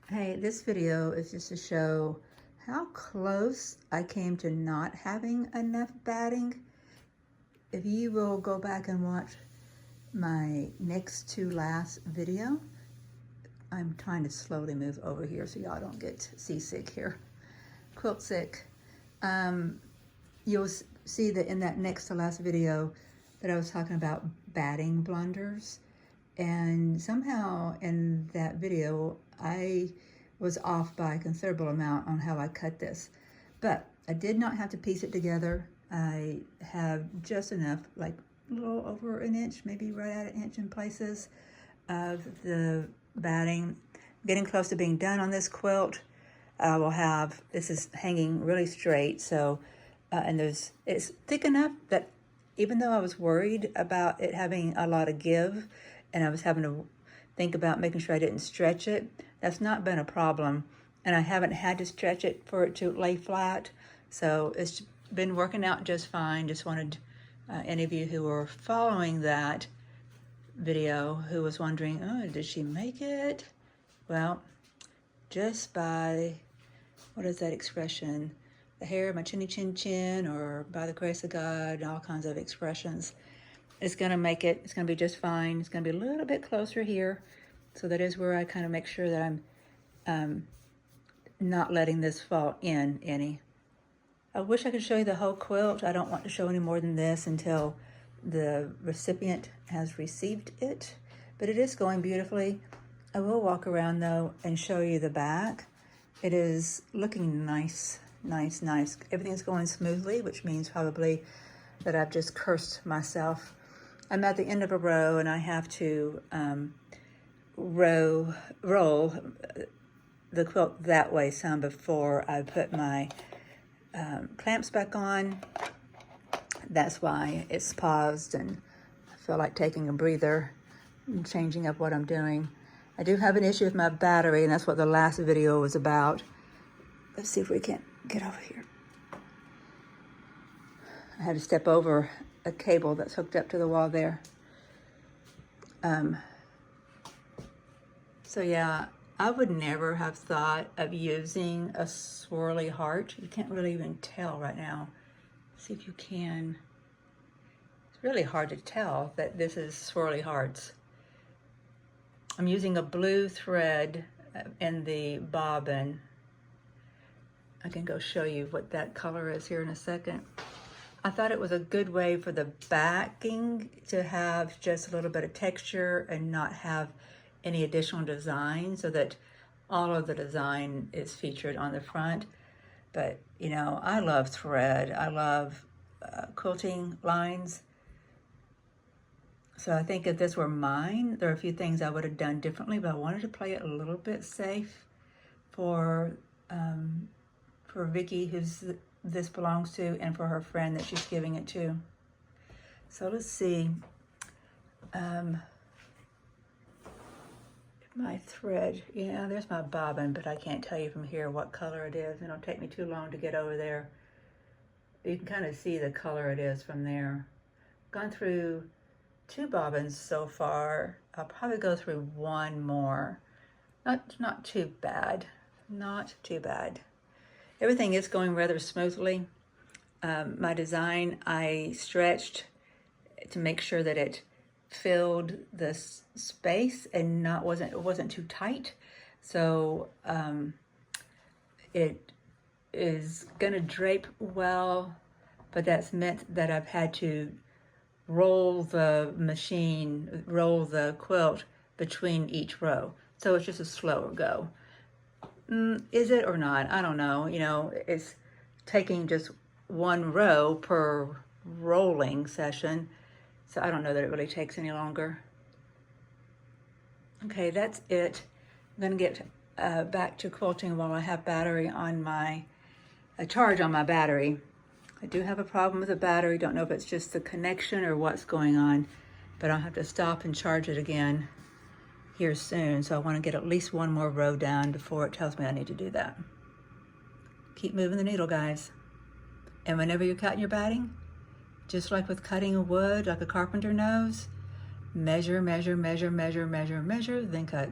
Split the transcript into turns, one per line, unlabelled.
Hey, this video is just to show how close I came to not having enough batting. If you will go back and watch my next to last video, I'm trying to slowly move over here so y'all don't get seasick here, quilt sick. You'll see that in that next to last video that I was talking about batting blunders. And somehow in that video, I was off by a considerable amount on how I cut this. But I did not have to piece it together. I have just enough, like a little over an inch, maybe right at an inch in places, of the batting. Getting close to being done on this quilt. I will have, this is hanging really straight, so, and it's thick enough that even though I was worried about it having a lot of give, and I was having to think about making sure I didn't stretch it, that's not been a problem. And I haven't had to stretch it for it to lay flat. So it's been working out just fine. Just wanted any of you who were following that video who was wondering, oh, did she make it? Well, just by, what is that expression? The hair of my chinny chin chin, or by the grace of God, all kinds of expressions. It's gonna make it, it's gonna be just fine. It's gonna be a little bit closer here. So that is where I kind of make sure that I'm not letting this fall in any. I wish I could show you the whole quilt. I don't want to show any more than this until the recipient has received it, but it is going beautifully. I will walk around though and show you the back. It is looking nice, nice, nice. Everything's going smoothly, which means probably that I've just cursed myself. I'm at the end of a row and I have to roll the quilt that way some before I put my clamps back on. That's why it's paused and I feel like taking a breather and changing up what I'm doing. I do have an issue with my battery, and that's what the last video was about. Let's see if we can get over here. I had to step over a cable that's hooked up to the wall there. So yeah, I would never have thought of using a swirly heart. You can't really even tell right now. See if you can. It's really hard to tell that this is swirly hearts. I'm using a blue thread in the bobbin. I can go show you what that color is here in a second. I thought it was a good way for the backing to have just a little bit of texture and not have any additional design, so that all of the design is featured on the front. But you know, I love thread. I love quilting lines. So I think if this were mine, there are a few things I would have done differently, but I wanted to play it a little bit safe for Vicki, who's this belongs to, and for her friend that she's giving it to. So let's see. My thread, yeah, there's my bobbin, but I can't tell you from here what color it is. It'll take me too long to get over there. You can kind of see the color it is from there. Gone through 2 bobbins so far. I'll probably go through 1 more. Not too bad. Not too bad. Everything is going rather smoothly. My design, I stretched to make sure that it filled the space and it wasn't too tight. So it is gonna drape well, but that's meant that I've had to roll the quilt between each row. So it's just a slower go. Is it or not? I don't know. You know, it's taking just 1 row per rolling session. So I don't know that it really takes any longer. Okay, that's it. I'm gonna get back to quilting while I have battery on my, a charge on my battery. I do have a problem with the battery. Don't know if it's just the connection or what's going on, but I'll have to stop and charge it again here soon. So I want to get at least 1 more row down before it tells me I need to do that. Keep moving the needle, guys. And whenever you're cutting your batting, just like with cutting a wood, like a carpenter knows, measure, measure, measure, measure, measure, measure, then cut.